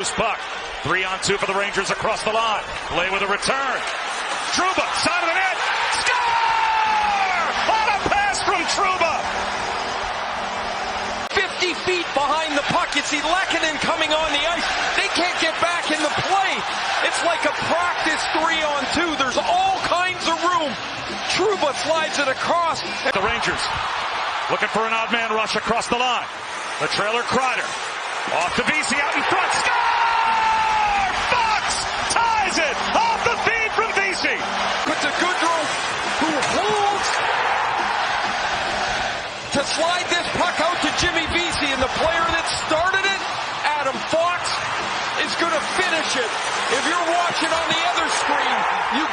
Puck, 3-on-2 for the Rangers across the line. Play with a return. Trouba, side of the net. Score! On a pass from Trouba. 50 feet behind the puck. You see Lehkonen coming on the ice. They can't get back in the play. It's like a practice 3-on-2. There's all kinds of room. Trouba slides it across. The Rangers looking for an odd man rush across the line. The trailer Kreider. Off to Vesey out in front. Score! Ties it off the feed from Vesey. But to Goodrow, who holds to slide this puck out to Jimmy Vesey, and the player that started it, Adam Fox, is going to finish it. If you're watching on the other screen, you